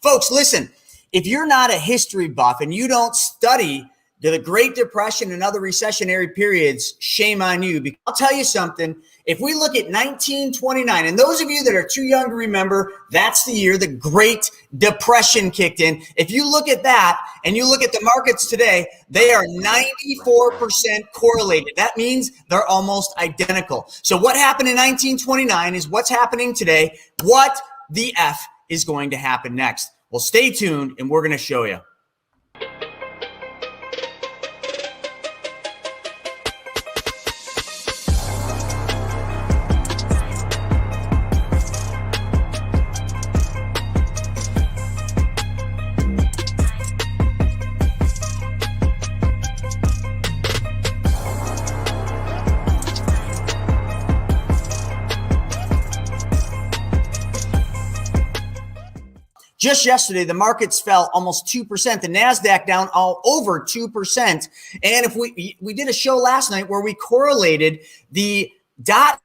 Folks, listen, if you're not a history buff and you don't study the Great Depression and other recessionary periods, shame on you. Because I'll tell you something. If we look at 1929, and those of you that are too young to remember, that's the year the Great Depression kicked in. If you look at that and you look at the markets today, they are 94% correlated. That means they're almost identical. So what happened in 1929 is what's happening today. What the F is going to happen next? Well, stay tuned and we're going to show you. Just yesterday, the markets fell almost 2%. The NASDAQ down all over 2%. And if we did a show last night where we correlated the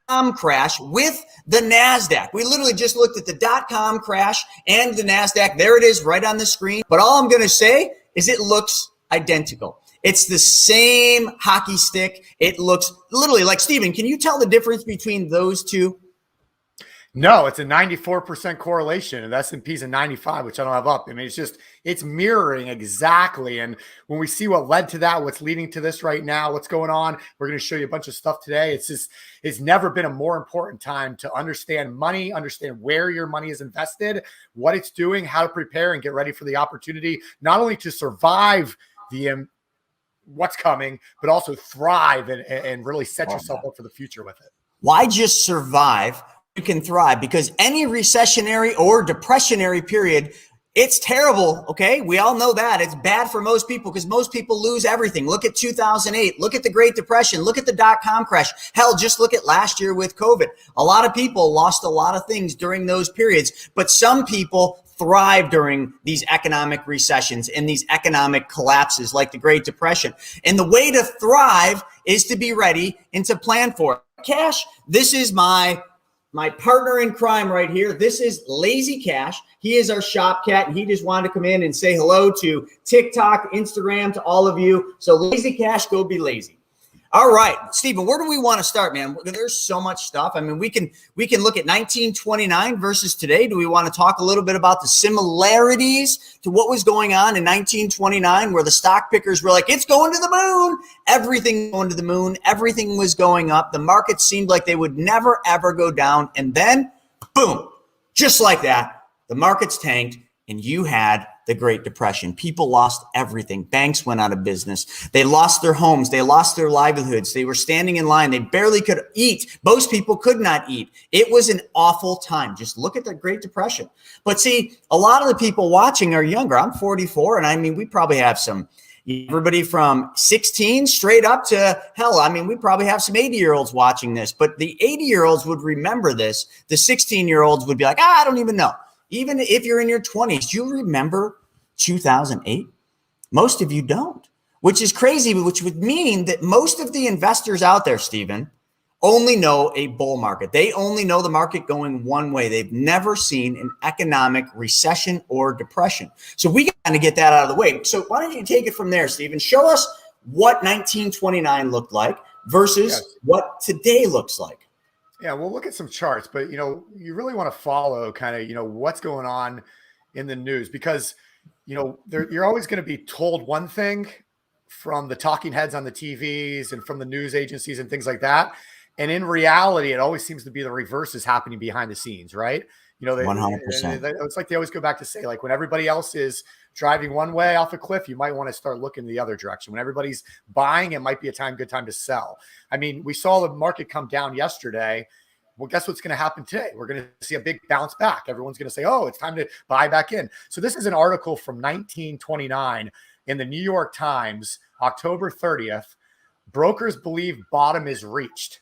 .com crash with the NASDAQ. We literally just looked at the .com crash and the NASDAQ. There it is right on the screen. But all I'm going to say is it looks identical. It's the same hockey stick. It looks literally like, Steven, can you tell the difference between those two? No, it's a 94% correlation, and the S&P's a 95, which I don't have up. I mean, it's mirroring exactly. And when we see what led to that, what's leading to this right now, what's going on, we're going to show you a bunch of stuff today. It's never been a more important time to understand money, understand where your money is invested, what it's doing, how to prepare and get ready for the opportunity, not only to survive what's coming, but also thrive and really set yourself up for the future with it. Why just survive? You can thrive, because any recessionary or depressionary period, it's terrible. Okay. We all know that it's bad for most people because most people lose everything. Look at 2008. Look at the Great Depression. Look at the .com crash. Hell, just look at last year with COVID. A lot of people lost a lot of things during those periods, but some people thrive during these economic recessions and these economic collapses like the Great Depression. And the way to thrive is to be ready and to plan for it. Cash, this is my partner in crime right here. This is Lazy Cash. He is our shop cat, and he just wanted to come in and say hello to TikTok, Instagram, to all of you. So Lazy Cash, go be lazy. All right, Stephen, where do we want to start, man? There's so much stuff. I mean, we can look at 1929 versus today. Do we want to talk a little bit about the similarities to what was going on in 1929, where the stock pickers were like, it's going to the moon, everything going to the moon, everything was going up. The market seemed like they would never, ever go down. And then, boom, just like that, the markets tanked and you had the Great Depression. People lost everything. Banks went out of business. They lost their homes. They lost their livelihoods. They were standing in line. They barely could eat. Most people could not eat. It was an awful time. Just look at the Great Depression. But see, a lot of the people watching are younger. I'm 44, and I mean, we probably have everybody from 16 straight up to hell. I mean, we probably have some 80-year-olds watching this, but the 80-year-olds would remember this. The 16-year-olds would be like, I don't even know. Even if you're in your 20s, do you remember 2008? Most of you don't, which is crazy, which would mean that most of the investors out there, Stephen, only know a bull market. They only know the market going one way. They've never seen an economic recession or depression. So we got to get that out of the way. So why don't you take it from there, Stephen? Show us what 1929 looked like versus what today looks like. Yeah, we'll look at some charts, but you really want to follow kind of what's going on in the news, because you're always going to be told one thing from the talking heads on the TVs and from the news agencies and things like that, and in reality, it always seems to be the reverse is happening behind the scenes, right? 100%. It's like they always go back to say, like, when everybody else is driving one way off a cliff, you might want to start looking the other direction. When everybody's buying, it might be good time to sell. I mean, we saw the market come down yesterday. Well, guess what's going to happen today? We're going to see a big bounce back. Everyone's going to say, oh, it's time to buy back in. So this is an article from 1929 in the New York Times, October 30th. Brokers believe bottom is reached.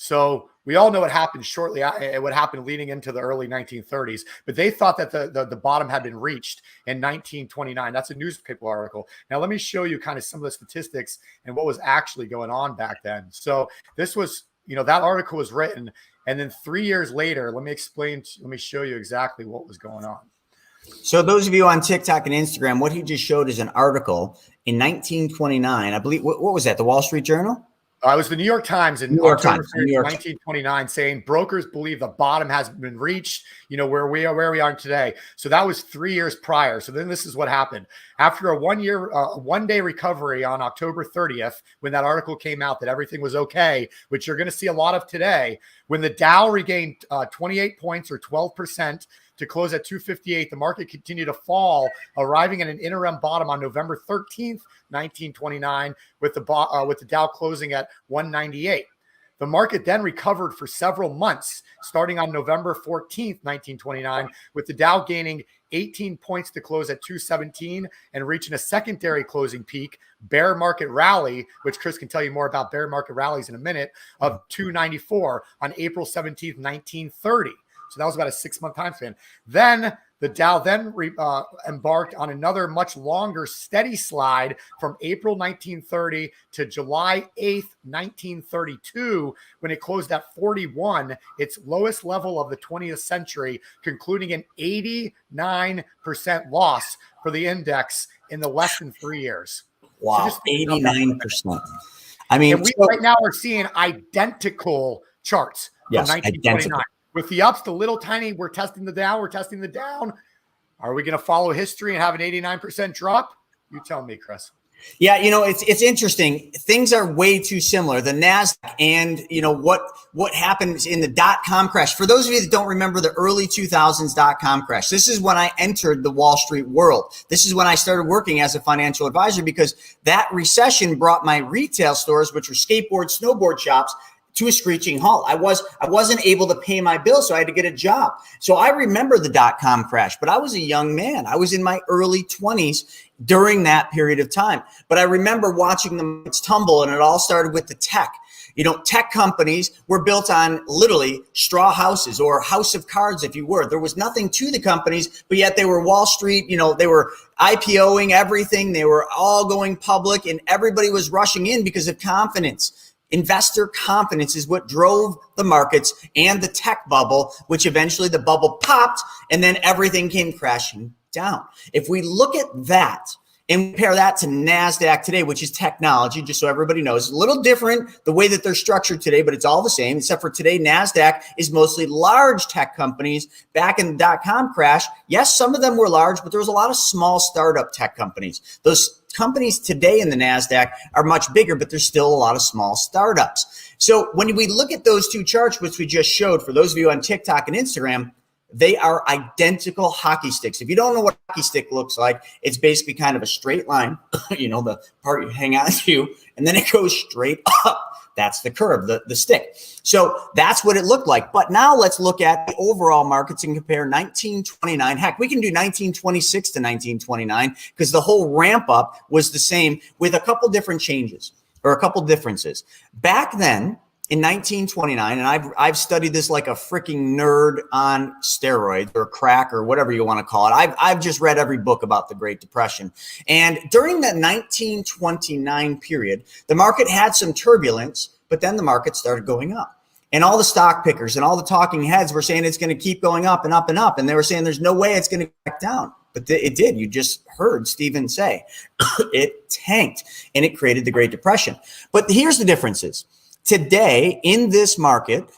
So we all know what happened shortly. What happened leading into the early 1930s, but they thought that the bottom had been reached in 1929. That's a newspaper article. Now let me show you kind of some of the statistics and what was actually going on back then. So this was, that article was written, and then 3 years later, let me show you exactly what was going on. So those of you on TikTok and Instagram, what he just showed is an article in 1929. I believe, what was that? The Wall Street Journal? It was the New York Times in October 1929 saying brokers believe the bottom has been reached, where we are today. So that was 3 years prior. So then this is what happened. After a one-day recovery on October 30th, when that article came out that everything was okay, which you're going to see a lot of today, when the Dow regained 28 points or 12%, to close at 258, the market continued to fall, arriving at an interim bottom on November 13th, 1929, with the Dow closing at 198. The market then recovered for several months, starting on November 14th, 1929, with the Dow gaining 18 points to close at 217 and reaching a secondary closing peak, bear market rally, which Chris can tell you more about bear market rallies in a minute, of 294 on April 17th, 1930. So that was about a 6-month time span. Then the Dow embarked on another much longer steady slide from April 1930 to July 8th, 1932, when it closed at 41, its lowest level of the 20th century, concluding an 89% loss for the index in the less than 3 years. Wow, so 89%. I mean, and we right now are seeing identical charts from 1929. Identical. With the ups, the little tiny, we're testing the down, we're testing the down. Are we going to follow history and have an 89% drop? You tell me, Chris. Yeah, it's interesting. Things are way too similar. The NASDAQ and, what happens in the dot-com crash. For those of you that don't remember the early 2000s dot-com crash, this is when I entered the Wall Street world. This is when I started working as a financial advisor, because that recession brought my retail stores, which were skateboard, snowboard shops, to a screeching halt. I wasn't able to pay my bill, so I had to get a job. So I remember the dot-com crash, but I was a young man. I was in my early 20s during that period of time. But I remember watching the markets tumble, and it all started with the tech. Tech companies were built on literally straw houses or house of cards, if you were. There was nothing to the companies, but yet they were Wall Street. They were IPOing everything. They were all going public, and everybody was rushing in because of confidence. Investor confidence is what drove the markets and the tech bubble, which eventually the bubble popped and then everything came crashing down. If we look at that and compare that to NASDAQ today, which is technology, just so everybody knows, it's a little different the way that they're structured today, but it's all the same, except for today, NASDAQ is mostly large tech companies. Back in the dot-com crash, yes, some of them were large, but there was a lot of small startup tech companies. Those companies today in the NASDAQ are much bigger, but there's still a lot of small startups. So when we look at those two charts, which we just showed, for those of you on TikTok and Instagram, they are identical hockey sticks. If you don't know what a hockey stick looks like, it's basically kind of a straight line, the part you hang on to, and then it goes straight up. That's the curve, the stick. So that's what it looked like. But now let's look at the overall markets and compare 1929. Heck, we can do 1926 to 1929 because the whole ramp up was the same with a couple different changes or a couple differences. Back then, in 1929, and I've studied this like a freaking nerd on steroids or crack or whatever you want to call it. I've just read every book about the Great Depression. And during that 1929 period, the market had some turbulence, but then the market started going up. And all the stock pickers and all the talking heads were saying it's going to keep going up and up and up. And they were saying there's no way it's going to go back down. But it did. You just heard Stephen say it tanked and it created the Great Depression. But here's the differences. Today, in this market,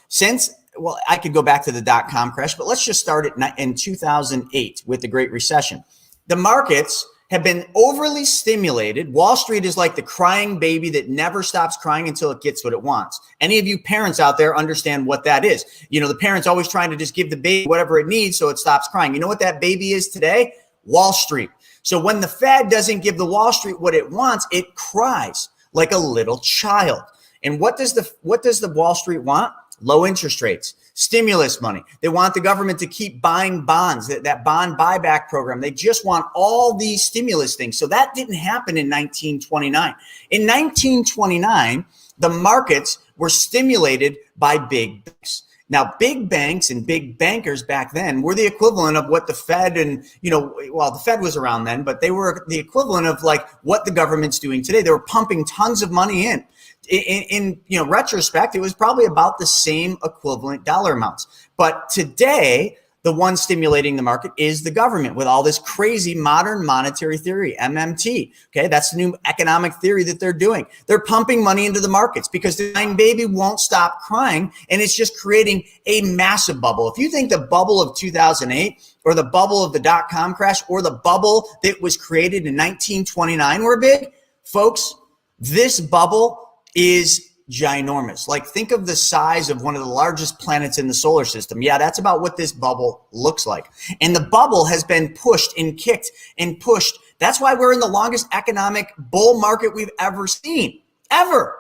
I could go back to the dot-com crash, but let's just start in 2008 with the Great Recession. The markets have been overly stimulated. Wall Street is like the crying baby that never stops crying until it gets what it wants. Any of you parents out there understand what that is. The parent's always trying to just give the baby whatever it needs so it stops crying. You know what that baby is today? Wall Street. So when the Fed doesn't give the Wall Street what it wants, it cries like a little child. And what does the Wall Street want? Low interest rates, stimulus money. They want the government to keep buying bonds, that bond buyback program. They just want all these stimulus things. So that didn't happen in 1929. In 1929, the markets were stimulated by big banks. Now, big banks and big bankers back then were the equivalent of what the Fed and, the Fed was around then, but they were the equivalent of like what the government's doing today. They were pumping tons of money in. In retrospect, it was probably about the same equivalent dollar amounts. But today, the one stimulating the market is the government with all this crazy modern monetary theory, MMT. Okay, that's the new economic theory that they're doing. They're pumping money into the markets because the crying baby won't stop crying, and it's just creating a massive bubble. If you think the bubble of 2008 or the bubble of the dot-com crash or the bubble that was created in 1929 were big, folks, this bubble is ginormous. Like, think of the size of one of the largest planets in the solar system. Yeah, that's about what this bubble looks like. And the bubble has been pushed and kicked and pushed. That's why we're in the longest economic bull market we've ever seen, ever.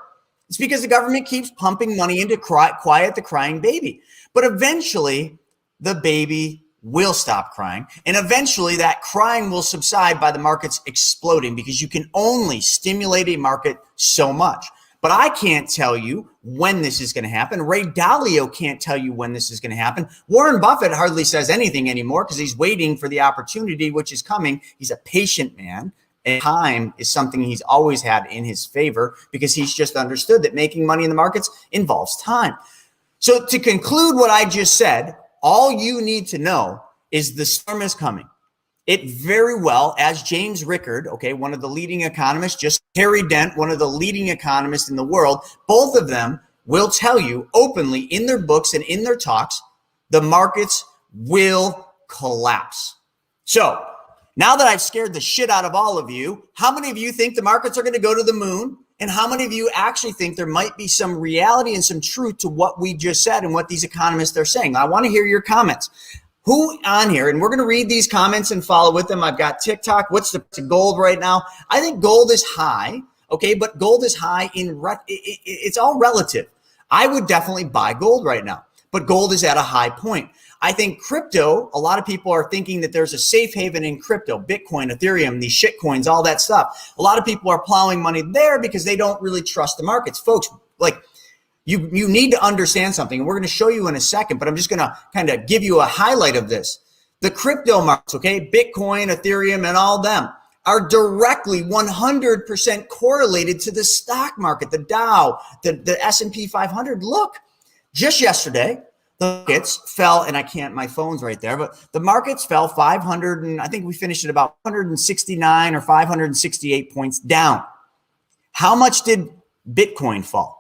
It's because the government keeps pumping money into quiet the crying baby. But eventually, the baby will stop crying. And eventually, that crying will subside by the markets exploding, because you can only stimulate a market so much. But I can't tell you when this is going to happen. Ray Dalio can't tell you when this is going to happen. Warren Buffett hardly says anything anymore because he's waiting for the opportunity, which is coming. He's a patient man. And time is something he's always had in his favor because he's just understood that making money in the markets involves time. So to conclude what I just said, all you need to know is the storm is coming. It very well, as James Rickard, okay, one of the leading economists, just Harry Dent, one of the leading economists in the world, both of them will tell you openly in their books and in their talks, the markets will collapse. So now that I've scared the shit out of all of you, how many of you think the markets are going to go to the moon? And how many of you actually think there might be some reality and some truth to what we just said and what these economists are saying? I want to hear your comments. Who on here, and we're going to read these comments and follow with them. I've got TikTok. What's the gold right now? I think gold is high, okay, but gold is high it's all relative. I would definitely buy gold right now, but gold is at a high point. I think crypto, a lot of people are thinking that there's a safe haven in crypto, Bitcoin, Ethereum, these shit coins, all that stuff. A lot of people are plowing money there because they don't really trust the markets. Folks, like, you need to understand something. And we're going to show you in a second, but I'm just going to kind of give you a highlight of this. The crypto markets, okay, Bitcoin, Ethereum, and all them are directly 100% correlated to the stock market, the Dow, the S&P 500. Look, just yesterday, the markets fell, and my phone's right there, but the markets fell 500, and I think we finished at about 169 or 568 points down. How much did Bitcoin fall?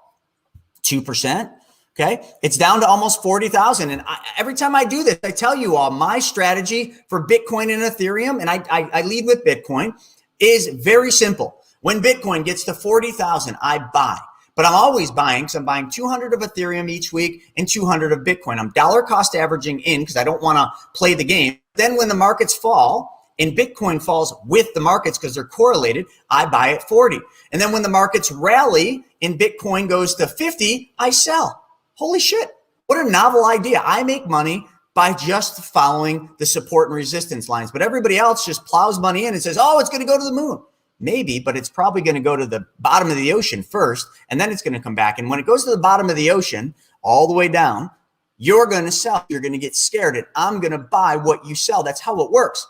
2%. Okay. It's down to almost 40,000. And every time I do this, I tell you all my strategy for Bitcoin and Ethereum, and I lead with Bitcoin, is very simple. When Bitcoin gets to 40,000, I buy. But I'm always buying. So I'm buying 200 of Ethereum each week and 200 of Bitcoin. I'm dollar cost averaging in because I don't want to play the game. Then when the markets fall, and Bitcoin falls with the markets because they're correlated, I buy at 40. And then when the markets rally and Bitcoin goes to 50, I sell. Holy shit. What a novel idea. I make money by just following the support and resistance lines. But everybody else just plows money in and says, oh, it's going to go to the moon. Maybe, but it's probably going to go to the bottom of the ocean first, and then it's going to come back. And when it goes to the bottom of the ocean, all the way down, you're going to sell. You're going to get scared, and I'm going to buy what you sell. That's how it works.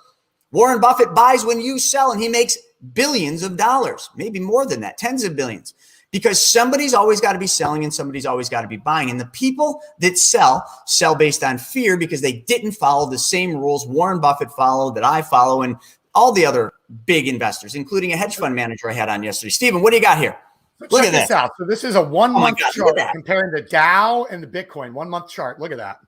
Warren Buffett buys when you sell, and he makes billions of dollars, maybe more than that, tens of billions, because somebody's always got to be selling and somebody's always got to be buying. And the people that sell based on fear because they didn't follow the same rules Warren Buffett followed, that I follow, and all the other big investors, including a hedge fund manager I had on yesterday. Steven, what do you got here? Look at this out. So this is a 1 month chart comparing the Dow and the Bitcoin. 1 month chart. Look at that.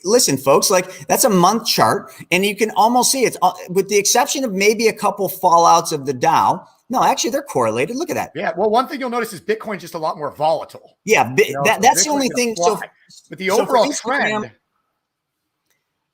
Listen, folks, like, that's a month chart, and you can almost see it's with the exception of maybe a couple fallouts of the Dow. No, actually, they're correlated. Look at that. Yeah. Well, one thing you'll notice is Bitcoin's just a lot more volatile. Yeah, that's the only thing. So, but the overall trend.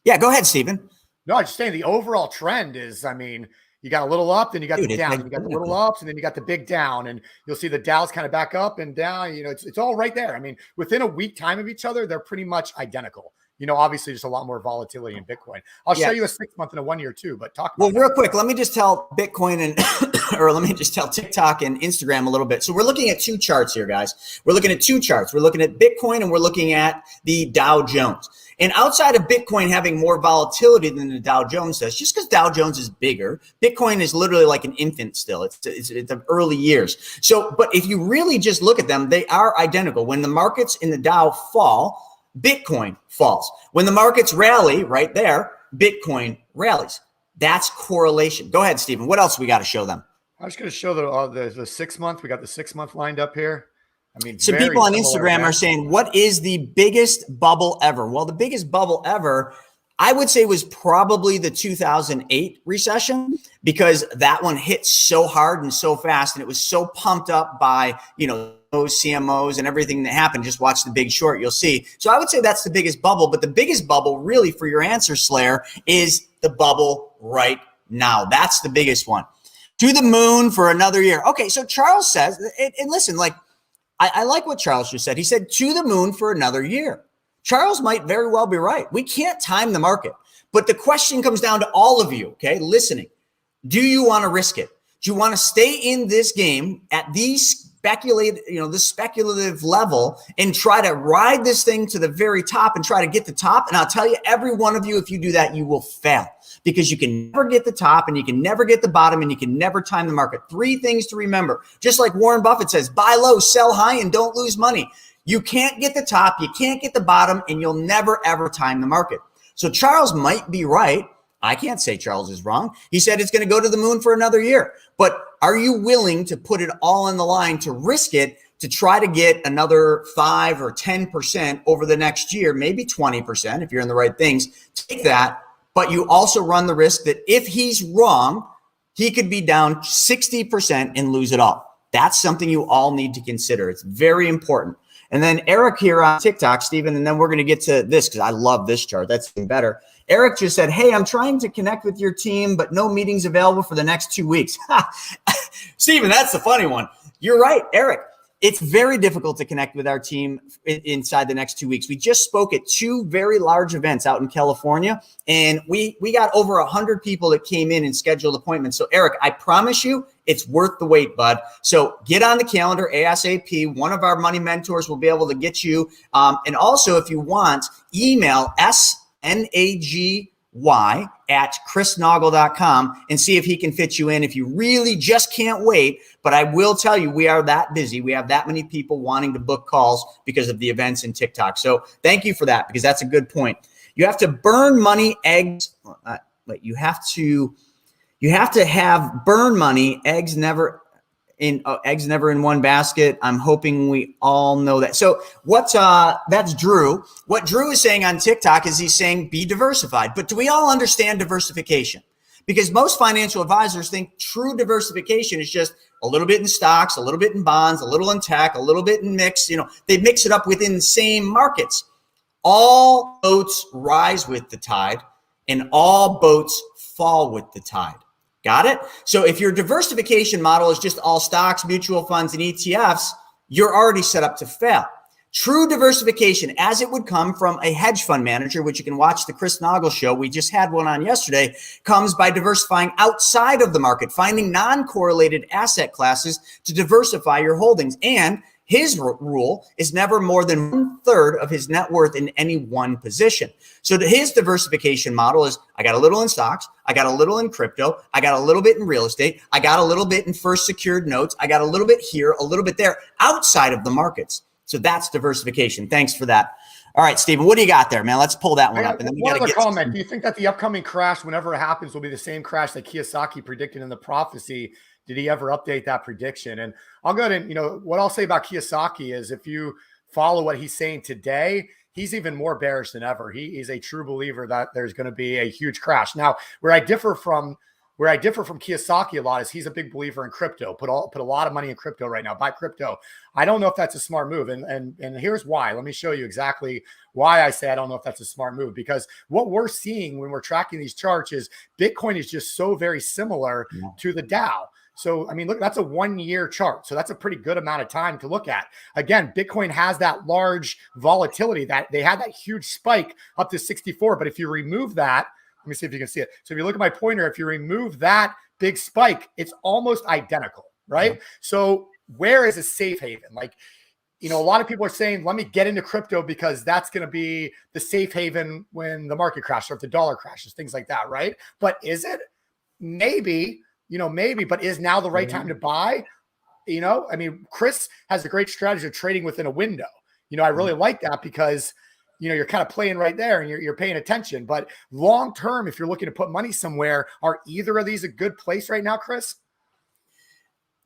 Yeah, go ahead, Stephen. No, I'm just saying the overall trend is, I mean, you got a little up, then you got the down, you got the little ups, and then you got the big down, and you'll see the Dow's kind of back up and down. You know, it's all right there. I mean, within a week time of each other, they're pretty much identical. You know, obviously, just a lot more volatility in Bitcoin. I'll show you a 6 month and a 1 year too, but talk about real quick, let me just tell Bitcoin and, or let me just tell TikTok and Instagram a little bit. So we're looking at two charts here, guys. We're looking at two charts. We're looking at Bitcoin and we're looking at the Dow Jones. And outside of Bitcoin having more volatility than the Dow Jones does, just because Dow Jones is bigger, Bitcoin is literally like an infant still. It's the early years. So, but if you really just look at them, they are identical. When the markets in the Dow fall, Bitcoin falls. When the markets rally right there, Bitcoin rallies. That's correlation. Go ahead, Stephen. What else we got to show them? I was going to show the 6 month. We got the 6 month lined up here. I mean, some people on Instagram are saying, what is the biggest bubble ever? Well, the biggest bubble ever, I would say, was probably the 2008 recession, because that one hit so hard and so fast, and it was so pumped up by, those CMOs and everything that happened. Just watch The Big Short, you'll see. So I would say that's the biggest bubble, but the biggest bubble really for your answer, Slayer, is the bubble right now. That's the biggest one. To the moon for another year. Okay, so Charles says, and listen, I like what Charles just said. He said, to the moon for another year. Charles might very well be right. We can't time the market. But the question comes down to all of you, okay, listening. Do you want to risk it? Do you want to stay in this game at these this speculative level and try to ride this thing to the very top and try to get the top? And I'll tell you, every one of you, if you do that, you will fail, because you can never get the top and you can never get the bottom and you can never time the market. 3 things to remember. Just like Warren Buffett says, buy low, sell high, and don't lose money. You can't get the top, you can't get the bottom, and you'll never, ever time the market. So Charles might be right. I can't say Charles is wrong. He said it's going to go to the moon for another year. But are you willing to put it all on the line, to risk it, to try to get another 5 or 10% over the next year, maybe 20% if you're in the right things? Take that, but you also run the risk that if he's wrong, he could be down 60% and lose it all. That's something you all need to consider. It's very important. And then Eric here on TikTok, Stephen, and then we're going to get to this because I love this chart. That's even better. Eric just said, hey, I'm trying to connect with your team, but no meetings available for the next 2 weeks. Stephen, that's the funny one. You're right, Eric. It's very difficult to connect with our team inside the next 2 weeks. We just spoke at 2 very large events out in California, and we got over 100 people that came in and scheduled appointments. So, Eric, I promise you, it's worth the wait, bud. So get on the calendar ASAP. One of our money mentors will be able to get you. And also, if you want, email snaggy@chrisnaugle.com and see if he can fit you in if you really just can't wait. But I will tell you, we are that busy. We have that many people wanting to book calls because of the events in TikTok. So thank you for that, because that's a good point. You have to burn money, eggs. You have to have burn money, eggs never in one basket. I'm hoping we all know that. So that's Drew. What Drew is saying on TikTok is he's saying be diversified. But do we all understand diversification? Because most financial advisors think true diversification is just a little bit in stocks, a little bit in bonds, a little in tech, a little bit in mix. They mix it up within the same markets. All boats rise with the tide, and all boats fall with the tide. Got it? So if your diversification model is just all stocks, mutual funds, and ETFs, you're already set up to fail. True diversification, as it would come from a hedge fund manager, which you can watch the Chris Naugle show, we just had one on yesterday, comes by diversifying outside of the market, finding non-correlated asset classes to diversify your holdings. And his rule is never more than 1/3 of his net worth in any one position. So his diversification model is, I got a little in stocks, I got a little in crypto, I got a little bit in real estate, I got a little bit in first secured notes, I got a little bit here, a little bit there, outside of the markets. So that's diversification. Thanks for that. All right, Stephen, what do you got there, man? Let's pull that one up. And then we got to get comment. Do you think that the upcoming crash, whenever it happens, will be the same crash that Kiyosaki predicted in the prophecy? Did he ever update that prediction? And I'll go ahead and, what I'll say about Kiyosaki is, if you follow what he's saying today, he's even more bearish than ever. He is a true believer that there's going to be a huge crash. Now, where I differ from Kiyosaki a lot is he's a big believer in crypto. Put a lot of money in crypto right now. Buy crypto. I don't know if that's a smart move. And here's why. Let me show you exactly why I say I don't know if that's a smart move. Because what we're seeing when we're tracking these charts is Bitcoin is just so very similar to the Dow. So, I mean, look, that's a 1-year chart. So that's a pretty good amount of time to look at. Again, Bitcoin has that large volatility, that they had that huge spike up to 64. But if you remove that, let me see if you can see it. So if you look at my pointer, if you remove that big spike, it's almost identical, right? So where is a safe haven? A lot of people are saying, let me get into crypto because that's going to be the safe haven when the market crashes or if the dollar crashes, things like that, right? But is it? Maybe, but is now the right time to buy? Chris has a great strategy of trading within a window. I really like that because, you're kind of playing right there and you're paying attention. But long term, if you're looking to put money somewhere, are either of these a good place right now, Chris?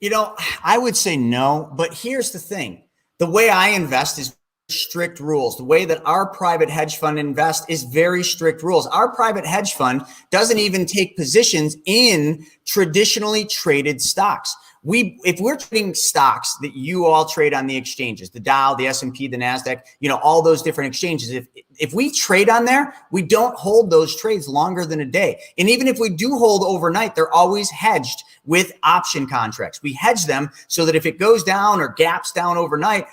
I would say no, but here's the thing. The way I invest is strict rules. The way that our private hedge fund invests is very strict rules. Our private hedge fund doesn't even take positions in traditionally traded stocks. If we're trading stocks that you all trade on the exchanges, the Dow, the S&P, the NASDAQ, all those different exchanges, if we trade on there, we don't hold those trades longer than a day. And even if we do hold overnight, they're always hedged with option contracts. We hedge them so that if it goes down or gaps down overnight,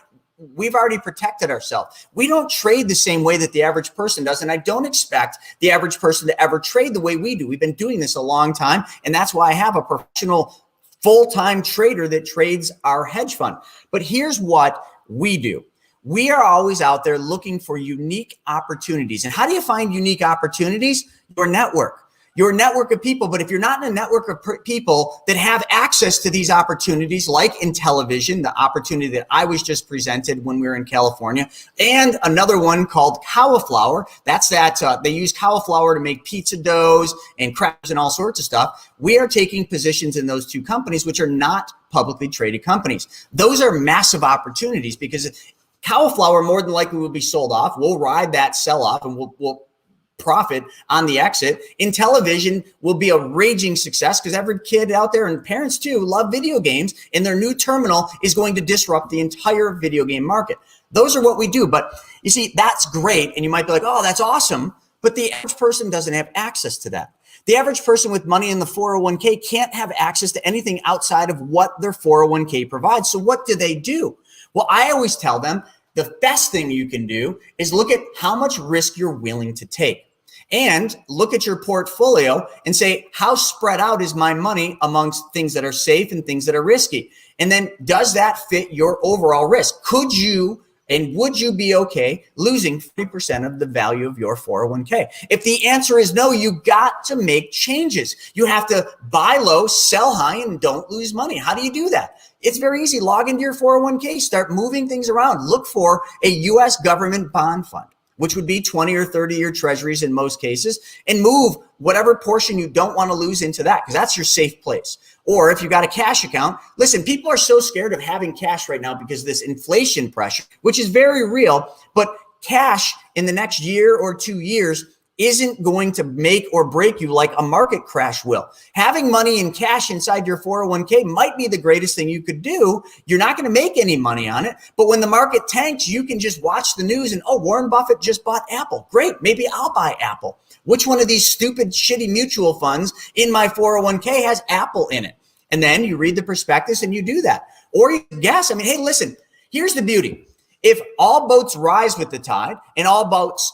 we've already protected ourselves. We don't trade the same way that the average person does. And I don't expect the average person to ever trade the way we do. We've been doing this a long time. And that's why I have a professional full-time trader that trades our hedge fund. But here's what we do. We are always out there looking for unique opportunities. And how do you find unique opportunities? Your network of people. But if you're not in a network of people that have access to these opportunities, like in television, the opportunity that I was just presented when we were in California, and another one called cauliflower. That's they use cauliflower to make pizza doughs and crackers and all sorts of stuff. We are taking positions in those two companies, which are not publicly traded companies. Those are massive opportunities because cauliflower more than likely will be sold off. We'll ride that sell off and we'll profit on the exit. In television will be a raging success because every kid out there and parents too love video games, and their new terminal is going to disrupt the entire video game market. Those are what we do. But you see, that's great. And you might be like, oh, that's awesome. But the average person doesn't have access to that. The average person with money in the 401k can't have access to anything outside of what their 401k provides. So what do? Well, I always tell them the best thing you can do is look at how much risk you're willing to take and look at your portfolio and say, how spread out is my money amongst things that are safe and things that are risky? And then does that fit your overall risk? Could you and would you be okay losing 30% of the value of your 401k? If the answer is no, you got to make changes. You have to buy low, sell high, and don't lose money. How do you do that? It's very easy. Log into your 401k, start moving things around. Look for a U.S. government bond fund, which would be 20 or 30-year treasuries in most cases, and move whatever portion you don't want to lose into that because that's your safe place. Or if you got a cash account, listen, people are so scared of having cash right now because of this inflation pressure, which is very real, but cash in the next year or 2 years isn't going to make or break you like a market crash will. Having money in cash inside your 401k might be the greatest thing you could do. You're not going to make any money on it, but when the market tanks, you can just watch the news and, oh, Warren Buffett just bought Apple. Great, maybe I'll buy Apple. Which one of these stupid, shitty mutual funds in my 401k has Apple in it? And then you read the prospectus and you do that. Or you guess, hey, listen, here's the beauty. If all boats rise with the tide and all boats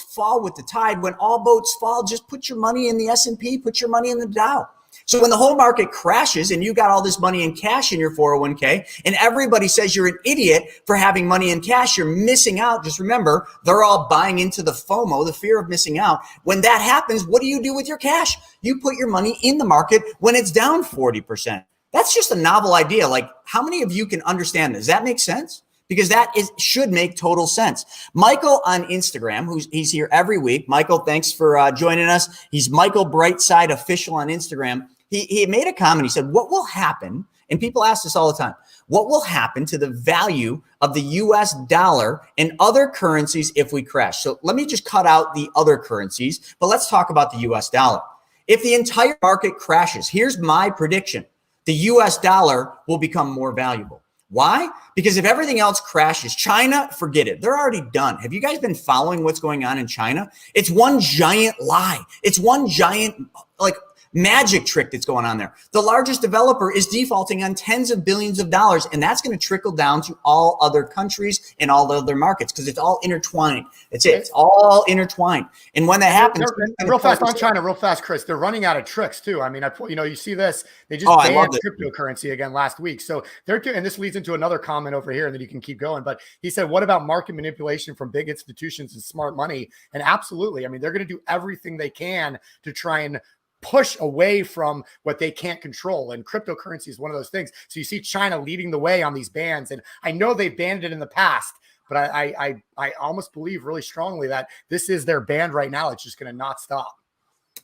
fall with the tide, when all boats fall, just put your money in the S&P, put your money in the Dow. So when the whole market crashes and you got all this money in cash in your 401k and everybody says you're an idiot for having money in cash, you're missing out. Just remember, they're all buying into the FOMO, the fear of missing out. When that happens, what do you do with your cash? You put your money in the market when it's down 40%. That's just a novel idea. Like, how many of you can understand this? Does that make sense? Because should make total sense. Michael on Instagram, he's here every week. Michael, thanks for joining us. He's Michael Brightside Official on Instagram. He made a comment. He said, what will happen, and people ask this all the time, what will happen to the value of the US dollar and other currencies if we crash? So let me just cut out the other currencies, but let's talk about the US dollar. If the entire market crashes, here's my prediction. The US dollar will become more valuable. Why? Because if everything else crashes, China, forget it. They're already done. Have you guys been following what's going on in China? It's one giant lie. It's one giant, magic trick that's going on there. The largest developer is defaulting on tens of billions of dollars, and that's going to trickle down to all other countries and all the other markets because it's all intertwined. That's it. It's all intertwined. And when that happens, real fast on China, real fast, Chris, they're running out of tricks too. You see this, they just banned cryptocurrency again last week. So and this leads into another comment over here and then you can keep going. But he said, what about market manipulation from big institutions and smart money? And absolutely. They're going to do everything they can to try and push away from what they can't control. And cryptocurrency is one of those things. So you see China leading the way on these bans. And I know they banned it in the past, But I almost believe really strongly that this is their band right now. It's just going to not stop.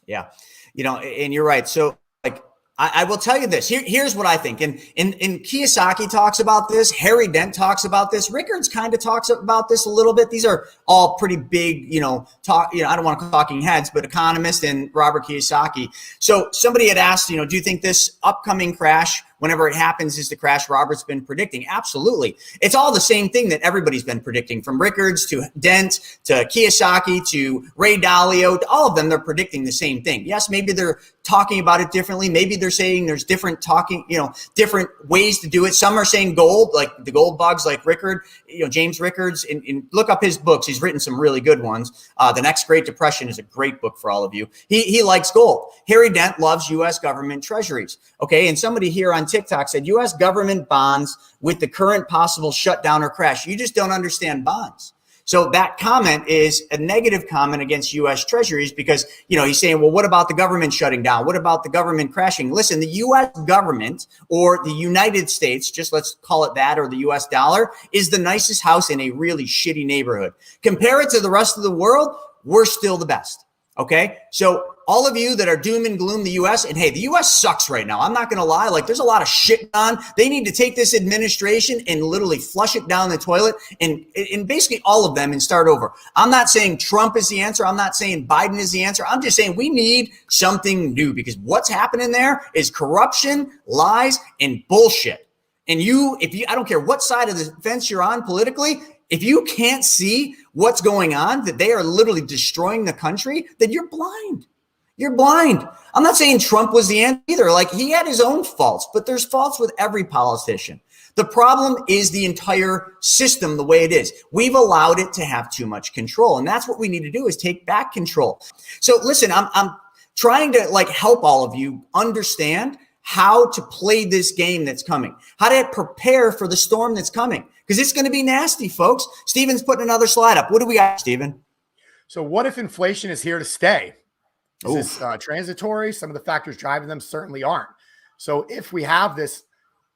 Yeah. And you're right. So like, I will tell you this. Here's what I think. And Kiyosaki talks about this. Harry Dent talks about this. Rickards kind of talks about this a little bit. These are all pretty big, I don't want to call talking heads, but economist and Robert Kiyosaki. So somebody had asked, do you think this upcoming crash, whenever it happens, is the crash Robert's been predicting? Absolutely. It's all the same thing that everybody's been predicting, from Rickards to Dent to Kiyosaki to Ray Dalio. All of them, they're predicting the same thing. Yes, maybe they're talking about it differently. Maybe they're saying there's different different ways to do it. Some are saying gold, like the gold bugs, like Rickard, James Rickards, and look up his books. He's written some really good ones. The Next Great Depression is a great book for all of you. He likes gold. Harry Dent loves U.S. government treasuries. Okay, and somebody here on TikTok said U.S. government bonds with the current possible shutdown or crash. You just don't understand bonds. So that comment is a negative comment against U.S. treasuries because, he's saying, well, what about the government shutting down? What about the government crashing? Listen, the U.S. government, or the United States, just let's call it that, or the U.S. dollar, is the nicest house in a really shitty neighborhood. Compare it to the rest of the world, we're still the best. Okay, so all of you that are doom and gloom the U.S., and hey, the U.S. sucks right now. I'm not going to lie. Like, there's a lot of shit on. They need to take this administration and literally flush it down the toilet and basically all of them and start over. I'm not saying Trump is the answer. I'm not saying Biden is the answer. I'm just saying we need something new, because what's happening there is corruption, lies, and bullshit. And I don't care what side of the fence you're on politically, if you can't see what's going on, that they are literally destroying the country, then you're blind. You're blind. I'm not saying Trump was the answer either. Like, he had his own faults, but there's faults with every politician. The problem is the entire system the way it is. We've allowed it to have too much control. And that's what we need to do, is take back control. So listen, I'm trying to help all of you understand how to play this game that's coming, how to prepare for the storm that's coming, because it's going to be nasty, folks. Steven's putting another slide up. What do we got, Steven? So what if inflation is here to stay? Is this transitory? Some of the factors driving them certainly aren't. So if we have this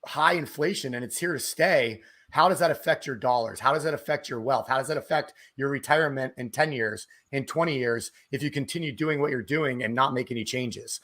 high inflation and it's here to stay, how does that affect your dollars? How does that affect your wealth? How does that affect your retirement in 10 years, in 20 years, if you continue doing what you're doing and not make any changes?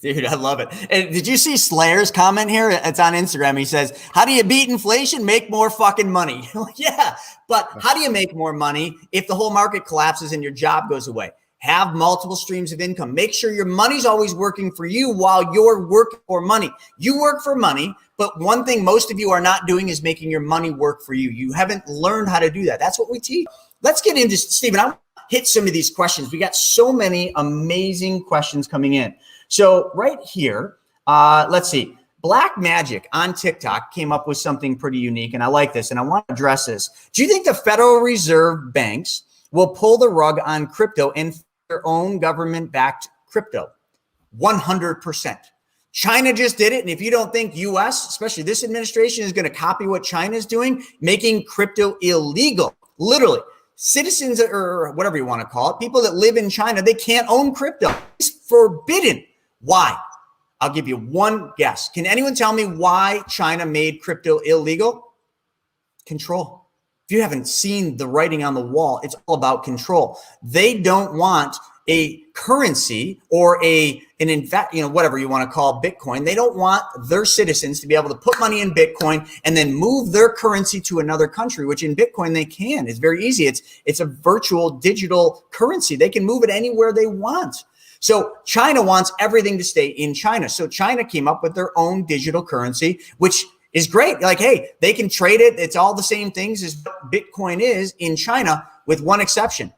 Dude, I love it. And did you see Slayer's comment here? It's on Instagram. He says, how do you beat inflation? Make more fucking money. Yeah, but how do you make more money if the whole market collapses and your job goes away? Have multiple streams of income. Make sure your money's always working for you while you're working for money. You work for money, but one thing most of you are not doing is making your money work for you. You haven't learned how to do that. That's what we teach. Let's get into, Stephen, I want to hit some of these questions. We got so many amazing questions coming in. So right here, let's see. Black Magic on TikTok came up with something pretty unique, and I like this, and I want to address this. Do you think the Federal Reserve banks will pull the rug on crypto and their own government-backed crypto? 100%. China just did it, and if you don't think U.S., especially this administration, is going to copy what China is doing, making crypto illegal, literally. Citizens, or whatever you want to call it, people that live in China, they can't own crypto. It's forbidden. Why? I'll give you one guess. Can anyone tell me why China made crypto illegal? Control. If you haven't seen the writing on the wall, it's all about control. They don't want a currency or whatever you want to call Bitcoin. They don't want their citizens to be able to put money in Bitcoin and then move their currency to another country, which in Bitcoin they can. It's very easy. It's a virtual digital currency. They can move it anywhere they want. So China wants everything to stay in China. So China came up with their own digital currency, which is great. Like, hey, they can trade it. It's all the same things as what Bitcoin is in China, with one exception.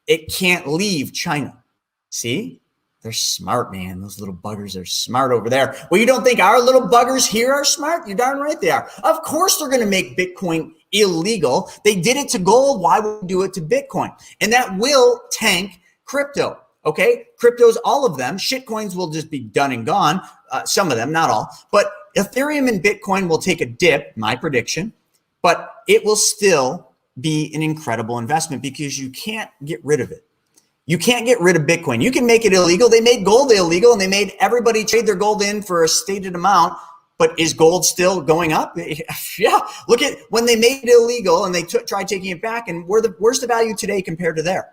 It can't leave China. See? They're smart, man. Those little buggers are smart over there. Well, you don't think our little buggers here are smart? You're darn right they are. Of course they're going to make Bitcoin illegal. They did it to gold. Why would we do it to Bitcoin? And that will tank crypto. Okay, cryptos, all of them, shitcoins will just be done and gone. Some of them, not all, but Ethereum and Bitcoin will take a dip, my prediction, but it will still be an incredible investment because you can't get rid of it. You can't get rid of Bitcoin. You can make it illegal. They made gold illegal and they made everybody trade their gold in for a stated amount. But is gold still going up? Yeah. Look at when they made it illegal and they tried taking it back, and where's the value today compared to there?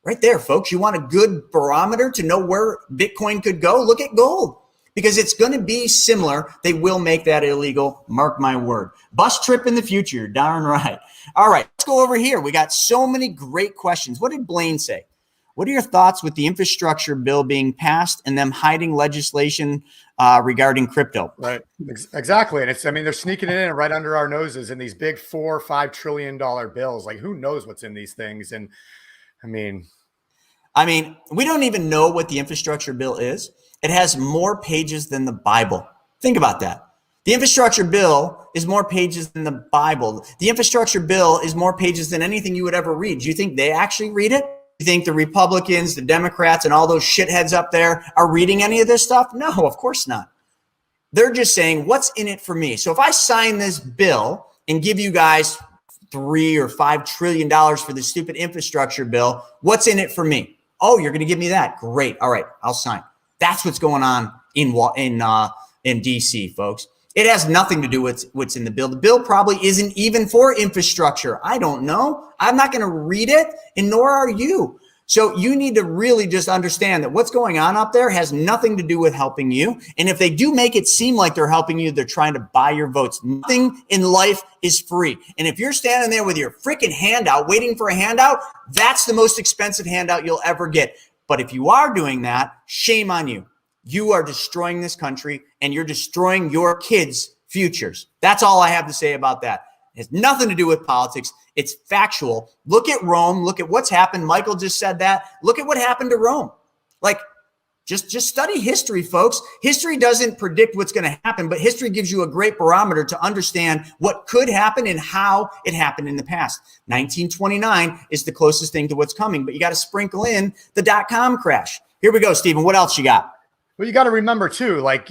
Right there, folks. You want a good barometer to know where Bitcoin could go? Look at gold, because it's going to be similar. They will make that illegal. Mark my word. Bus trip in the future. Darn right. All right, let's go over here. We got so many great questions. What did Blaine say? What are your thoughts with the infrastructure bill being passed and them hiding legislation regarding crypto? Right. Exactly. And they're sneaking it in right under our noses in these big $4 or $5 trillion bills. Like, who knows what's in these things? And I mean, we don't even know what the infrastructure bill is. It has more pages than the Bible. Think about that. The infrastructure bill is more pages than the Bible. The infrastructure bill is more pages than anything you would ever read. Do you think they actually read it? You think the Republicans, the Democrats, and all those shitheads up there are reading any of this stuff? No, of course not. They're just saying, what's in it for me? So if I sign this bill and give you guys $3 or $5 trillion for this stupid infrastructure bill, what's in it for me? Oh, you're going to give me that? Great. All right, I'll sign. That's what's going on in DC, folks. It has nothing to do with what's in the bill. The bill probably isn't even for infrastructure. I don't know. I'm not going to read it, and nor are you. So you need to really just understand that what's going on up there has nothing to do with helping you. And if they do make it seem like they're helping you, they're trying to buy your votes. Nothing in life is free. And if you're standing there with your freaking handout, waiting for a handout, that's the most expensive handout you'll ever get. But if you are doing that, shame on you. You are destroying this country, and you're destroying your kids' futures. That's all I have to say about that. It has nothing to do with politics. It's factual. Look at Rome. Look at what's happened. Michael just said that. Look at what happened to Rome. Like, just study history, folks. History doesn't predict what's going to happen, but history gives you a great barometer to understand what could happen and how it happened in the past. 1929 is the closest thing to what's coming, but you got to sprinkle in the dot-com crash. Here we go, Stephen. What else you got? Well, you got to remember too, like,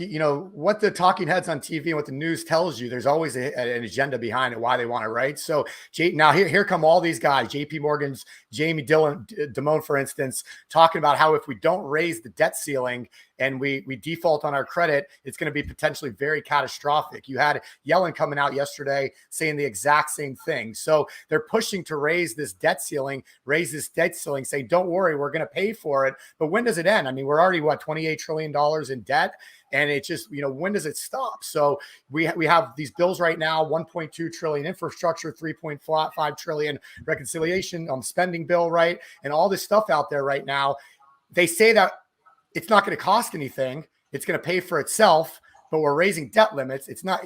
what the talking heads on TV and what the news tells you, there's always an agenda behind it, why they want it, right? So now here come all these guys, JP Morgan's, Jamie Dimon, for instance, talking about how if we don't raise the debt ceiling and we default on our credit, it's going to be potentially very catastrophic. You had Yellen coming out yesterday saying the exact same thing. So they're pushing to raise this debt ceiling, saying, don't worry, we're going to pay for it. But when does it end? I mean, we're already, $28 trillion in debt. And it just, when does it stop? So we have these bills right now, 1.2 trillion infrastructure, 3.5 trillion reconciliation spending bill, right? And all this stuff out there right now. They say that it's not going to cost anything. It's going to pay for itself, but we're raising debt limits. It's not,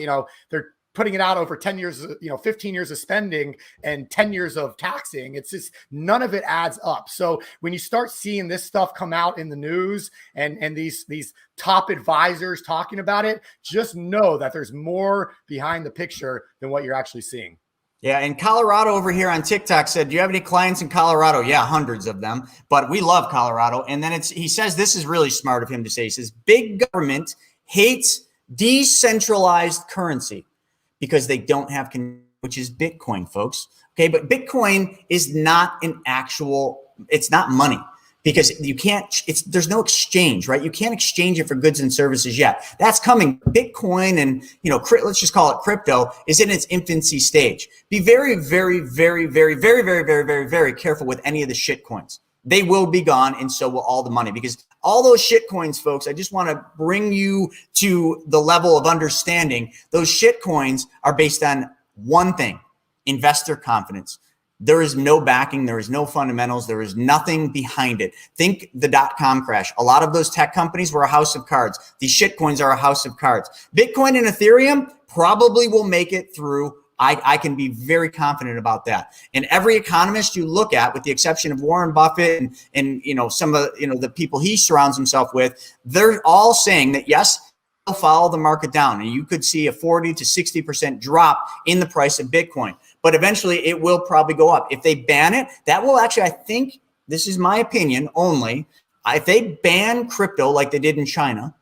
they're putting it out over 10 years, 15 years of spending and 10 years of taxing. It's just, none of it adds up. So when you start seeing this stuff come out in the news and these top advisors talking about it, just know that there's more behind the picture than what you're actually seeing. Yeah, and Colorado over here on TikTok said, do you have any clients in Colorado? Yeah, hundreds of them, but we love Colorado. And then he says, this is really smart of him to say, he says, big government hates decentralized currency because they don't have, which is Bitcoin, folks. Okay, but Bitcoin is not it's not money. Because you can't, there's no exchange, right? You can't exchange it for goods and services yet. That's coming. Bitcoin and, let's just call it crypto is in its infancy stage. Be very, very, very, very, very, very, very, very, very careful with any of the shit coins. They will be gone, and so will all the money, because all those shit coins, folks, I just want to bring you to the level of understanding. Those shit coins are based on one thing: investor confidence. There is no backing. There is no fundamentals. There is nothing behind it. Think the dot-com crash. A lot of those tech companies were a house of cards. These shit coins are a house of cards. Bitcoin and Ethereum probably will make it through. I can be very confident about that. And every economist you look at, with the exception of Warren Buffett and some of the people he surrounds himself with, they're all saying that yes, they'll follow the market down, and you could see a 40 to 60% drop in the price of Bitcoin. But eventually it will probably go up. If they ban it, that will actually, I think, this is my opinion only, if they ban crypto like they did in China,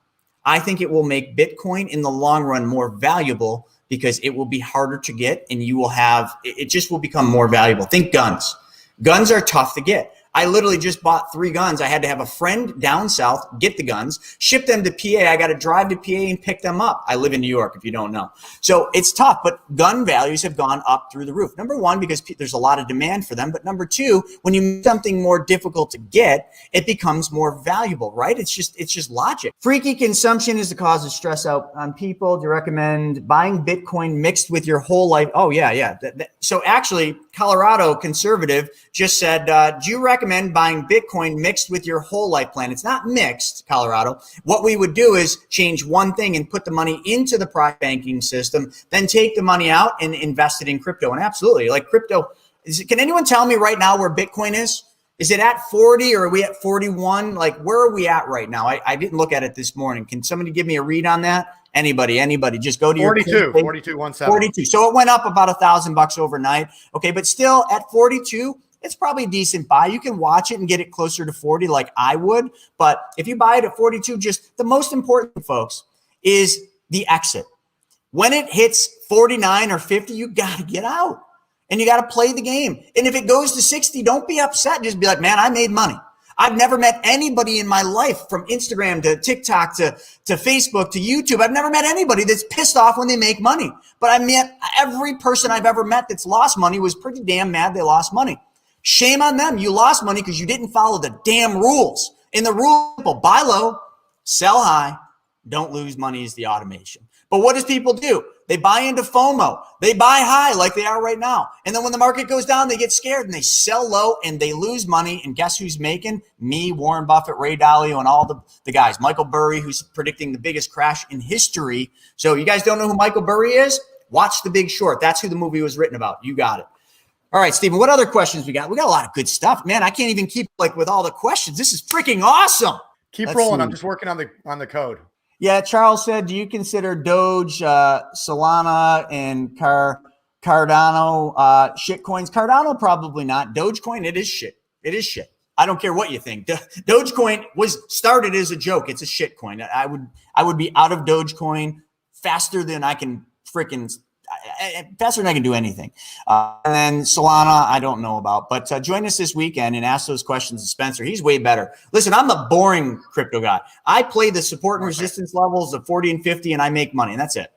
I think it will make Bitcoin in the long run more valuable, because it will be harder to get, and it just will become more valuable. Think guns. Guns are tough to get. I literally just bought 3 guns. I had to have a friend down south get the guns, ship them to PA. I got to drive to PA and pick them up. I live in New York, if you don't know. So it's tough, but gun values have gone up through the roof. Number one, because there's a lot of demand for them. But number two, when you make something more difficult to get, it becomes more valuable, right? It's just logic. Freaky consumption is the cause of stress out on people. Do you recommend buying Bitcoin mixed with your whole life? Oh, yeah. So actually, Colorado conservative just said, do you recommend buying Bitcoin mixed with your whole life plan? It's not mixed, Colorado. What we would do is change one thing and put the money into the private banking system, then take the money out and invest it in crypto. And absolutely, like crypto, can anyone tell me right now where Bitcoin is? Is it at 40 or are we at 41? Like, where are we at right now? I didn't look at it this morning. Can somebody give me a read on that? Anybody, just go to 42, your 42.17. 42. So it went up about $1,000 overnight. Okay, but still at 42, it's probably a decent buy. You can watch it and get it closer to 40 like I would. But if you buy it at 42, just the most important thing, folks, is the exit. When it hits 49 or 50, you got to get out and you got to play the game. And if it goes to 60, don't be upset. Just be like, man, I made money. I've never met anybody in my life, from Instagram to TikTok to Facebook to YouTube. I've never met anybody that's pissed off when they make money. But I met every person I've ever met that's lost money was pretty damn mad they lost money. Shame on them. You lost money because you didn't follow the damn rules. And the rule, people, buy low, sell high, don't lose money is the automation. But what does people do? They buy into FOMO. They buy high like they are right now. And then when the market goes down, they get scared and they sell low and they lose money. And guess who's making? Me, Warren Buffett, Ray Dalio, and all the guys. Michael Burry, who's predicting the biggest crash in history. So you guys don't know who Michael Burry is? Watch The Big Short. That's who the movie was written about. You got it. All right, Stephen, what other questions we got? We got a lot of good stuff. Man, I can't even keep with all the questions. This is freaking awesome. Keep rolling. I'm just working on the code. Yeah, Charles said, do you consider Doge, Solana, and Cardano shitcoins? Cardano, probably not. Dogecoin, it is shit. It is shit. I don't care what you think. Dogecoin was started as a joke. It's a shitcoin. I would be out of Dogecoin faster than I can faster than I can do anything. And then Solana, I don't know about. But join us this weekend and ask those questions to Spencer. He's way better. Listen, I'm the boring crypto guy. I play the support and resistance levels of 40 and 50, and I make money. And that's it.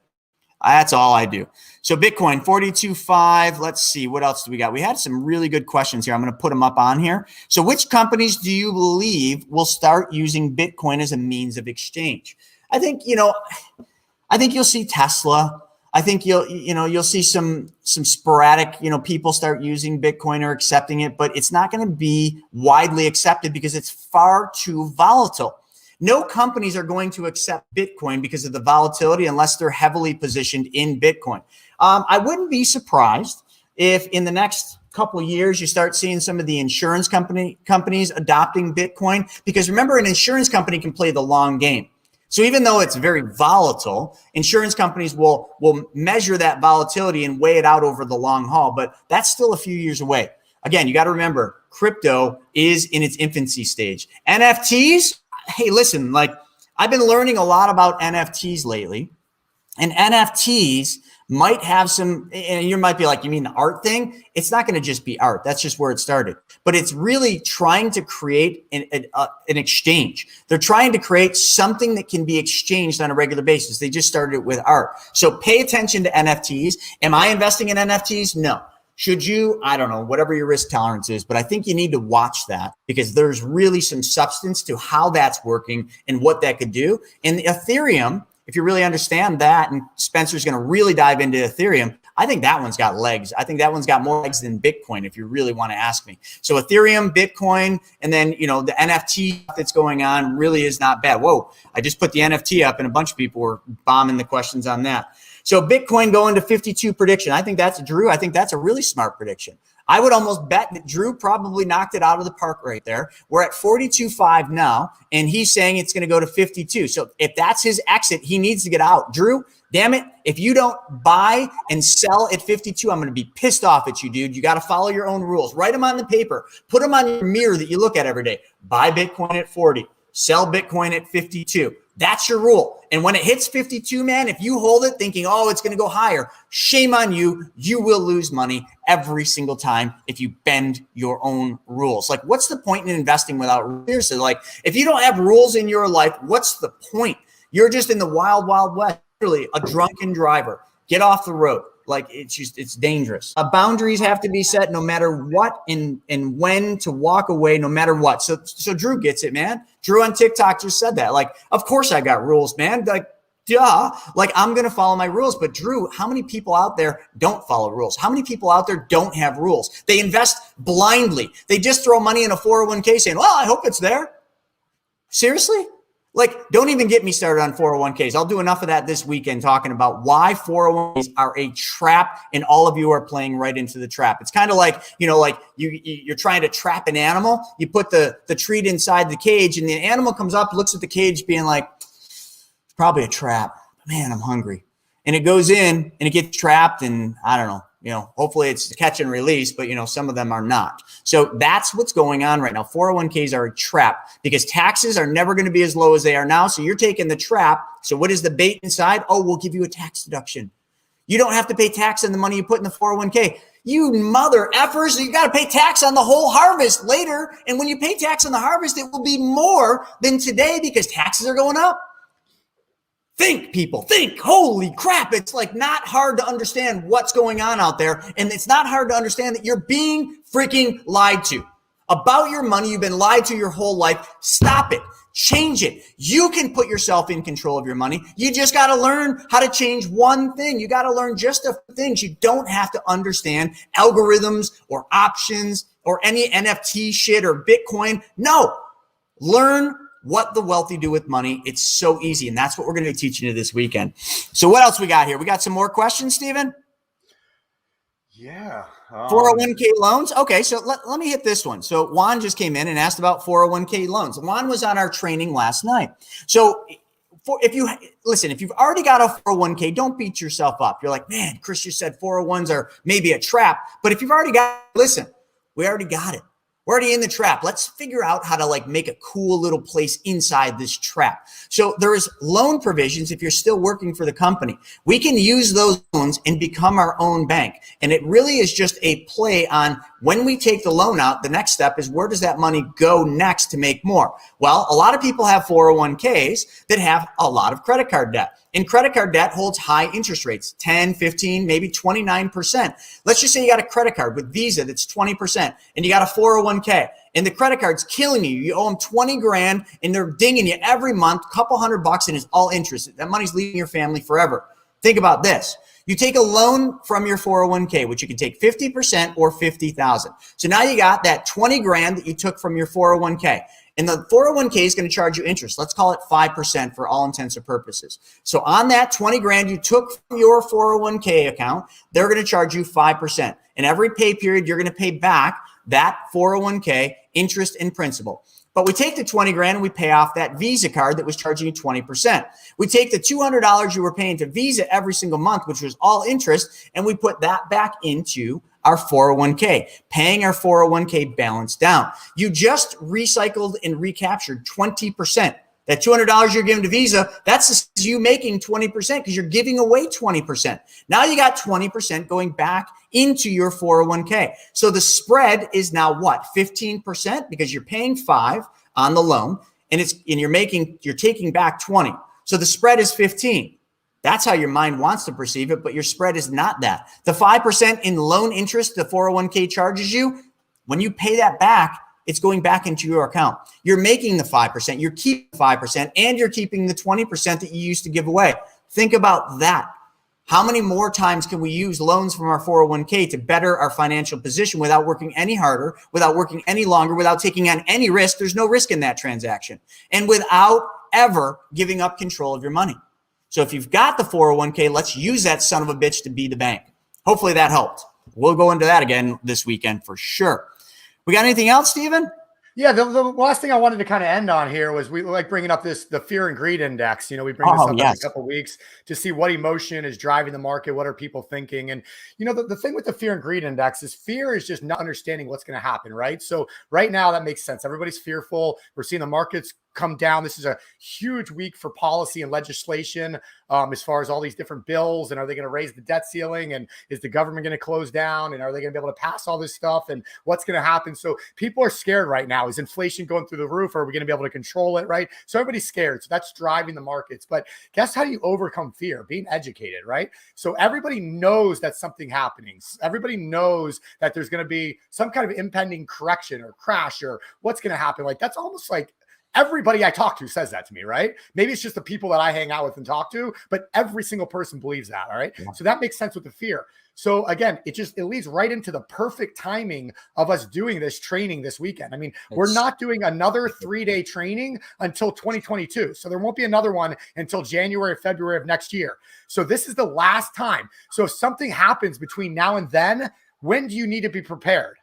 That's all I do. So Bitcoin, 42.5. Let's see. What else do we got? We had some really good questions here. I'm going to put them up on here. So which companies do you believe will start using Bitcoin as a means of exchange? I think you'll see Tesla. I think you'll see some sporadic, people start using Bitcoin or accepting it, but it's not going to be widely accepted because it's far too volatile. No companies are going to accept Bitcoin because of the volatility unless they're heavily positioned in Bitcoin. I wouldn't be surprised if in the next couple of years you start seeing some of the insurance companies adopting Bitcoin, because remember, an insurance company can play the long game. So even though it's very volatile, insurance companies will measure that volatility and weigh it out over the long haul, but that's still a few years away. Again, you got to remember, crypto is in its infancy stage. NFTs, hey, listen, I've been learning a lot about NFTs lately, and NFTs might have some, and you might be like, you mean the art thing? It's not going to just be art. That's just where it started. But it's really trying to create an exchange. They're trying to create something that can be exchanged on a regular basis. They just started it with art. So pay attention to NFTs. Am I investing in NFTs? No. Should you? I don't know, whatever your risk tolerance is, but I think you need to watch that because there's really some substance to how that's working and what that could do. And the Ethereum, if you really understand that, and Spencer's going to really dive into Ethereum, I think that one's got legs. I think that one's got more legs than Bitcoin, if you really want to ask me. So Ethereum, Bitcoin, and then, the NFT that's going on really is not bad. Whoa, I just put the NFT up and a bunch of people were bombing the questions on that. So Bitcoin going to 52 prediction. I think that's a really smart prediction. I would almost bet that Drew probably knocked it out of the park right there. We're at 42.5 now, and he's saying it's going to go to 52. So if that's his exit, he needs to get out. Drew, damn it, if you don't buy and sell at 52, I'm going to be pissed off at you, dude. You got to follow your own rules. Write them on the paper. Put them on your mirror that you look at every day. Buy Bitcoin at 40. Sell Bitcoin at 52. That's your rule. And when it hits 52, man, if you hold it thinking, oh, it's going to go higher, shame on you. You will lose money every single time if you bend your own rules. Like, what's the point in investing without rules? So, like, if you don't have rules in your life, what's the point? You're just in the wild, wild west, literally a drunken driver. Get off the road. Like, it's dangerous. Boundaries have to be set no matter what, and when to walk away no matter what. So Drew gets it, man. Drew on TikTok just said that. Like, of course I got rules, man. Like, duh. Like, I'm going to follow my rules. But Drew, how many people out there don't follow rules? How many people out there don't have rules? They invest blindly. They just throw money in a 401k saying, well, I hope it's there. Seriously? Like, don't even get me started on 401ks. I'll do enough of that this weekend talking about why 401ks are a trap, and all of you are playing right into the trap. It's kind of like, like you're trying to trap an animal. You put the treat inside the cage, and the animal comes up, looks at the cage being like, it's probably a trap. Man, I'm hungry. And it goes in and it gets trapped, and I don't know. Hopefully it's catch and release, but some of them are not. So that's what's going on right now. 401ks are a trap because taxes are never going to be as low as they are now. So you're taking the trap. So what is the bait inside? Oh, we'll give you a tax deduction. You don't have to pay tax on the money you put in the 401k. You mother effers, you got to pay tax on the whole harvest later. And when you pay tax on the harvest, it will be more than today because taxes are going up. Think, people, think. Holy crap. It's like not hard to understand what's going on out there. And it's not hard to understand that you're being freaking lied to about your money. You've been lied to your whole life. Stop it. Change it. You can put yourself in control of your money. You just got to learn how to change one thing. You got to learn just a few things. You don't have to understand algorithms or options or any NFT shit or Bitcoin. No, learn what the wealthy do with money. It's so easy. And that's what we're going to be teaching you this weekend. So what else we got here? We got some more questions, Steven? Yeah. 401k loans. Okay. So let me hit this one. So Juan just came in and asked about 401k loans. Juan was on our training last night. So if you've already got a 401k, don't beat yourself up. You're like, man, Chris, you said 401s are maybe a trap. But if you've already listen, we already got it. We're already in the trap. Let's figure out how to make a cool little place inside this trap. So there is loan provisions. If you're still working for the company, we can use those loans and become our own bank. And it really is just a play on when we take the loan out, the next step is where does that money go next to make more? Well, a lot of people have 401ks that have a lot of credit card debt. And credit card debt holds high interest rates, 10, 15, maybe 29%. Let's just say you got a credit card with Visa that's 20% and you got a 401k and the credit card's killing you. You owe them 20 grand and they're dinging you every month, couple $100 and it's all interest. That money's leaving your family forever. Think about this. You take a loan from your 401k, which you can take 50% or 50,000. So now you got that 20 grand that you took from your 401k. And the 401k is going to charge you interest. Let's call it 5% for all intents and purposes. So on that 20 grand you took from your 401k account, they're going to charge you 5%. And every pay period, you're going to pay back that 401k interest and principal. But we take the 20 grand and we pay off that Visa card that was charging you 20%. We take the $200 you were paying to Visa every single month, which was all interest, and we put that back into our 401k, paying our 401k balance down. You just recycled and recaptured 20%. That $200 you're giving to Visa, that's you making 20% because you're giving away 20%. Now you got 20% going back into your 401k. So the spread is now what? 15% because you're paying 5 on the loan and you're taking back 20. So the spread is 15. That's how your mind wants to perceive it, but your spread is not that. The 5% in loan interest the 401k charges you, when you pay that back, it's going back into your account. You're making the 5%, you're keeping 5%, and you're keeping the 20% that you used to give away. Think about that. How many more times can we use loans from our 401k to better our financial position without working any harder, without working any longer, without taking on any risk? There's no risk in that transaction. And without ever giving up control of your money. So if you've got the 401k, let's use that son of a bitch to be the bank. Hopefully that helped. We'll go into that again this weekend for sure. We got anything else, Steven? Yeah, the last thing I wanted to kind of end on here was we like bringing up the fear and greed index. We bring this up every couple of weeks to see what emotion is driving the market. What are people thinking? And, the thing with the fear and greed index is fear is just not understanding what's going to happen, right? So right now that makes sense. Everybody's fearful. We're seeing the markets come down. This is a huge week for policy and legislation as far as all these different bills. And are they going to raise the debt ceiling? And is the government going to close down? And are they going to be able to pass all this stuff? And what's going to happen? So people are scared right now. Is inflation going through the roof? Are we going to be able to control it? Right? So everybody's scared. So that's driving the markets. But guess how do you overcome fear? Being educated, right? So everybody knows that something happening. Everybody knows that there's going to be some kind of impending correction or crash or what's going to happen. Like that's almost like everybody I talk to says that to me, right? Maybe it's just the people that I hang out with and talk to, but every single person believes that, all right? Yeah. So that makes sense with the fear. So again, it leads right into the perfect timing of us doing this training this weekend. I mean, we're not doing another 3-day training until 2022. So there won't be another one until January, February of next year. So this is the last time. So if something happens between now and then, when do you need to be prepared?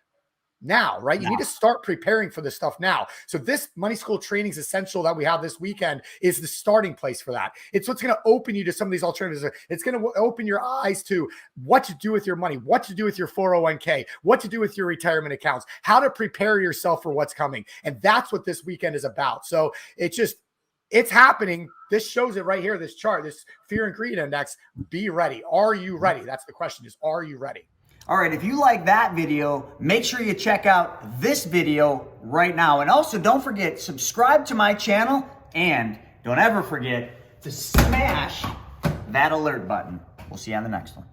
Now, right? You need to start preparing for this stuff now. So this Money School Trainings Essential that we have this weekend is the starting place for that. It's what's going to open you to some of these alternatives. It's going to open your eyes to what to do with your money, what to do with your 401k, what to do with your retirement accounts, how to prepare yourself for what's coming. And that's what this weekend is about. So it's happening. This shows it right here, this chart, this fear and greed index. Be ready. Are you ready? That's the question, is are you ready? All right, if you like that video, make sure you check out this video right now. And also don't forget, subscribe to my channel and don't ever forget to smash that alert button. We'll see you on the next one.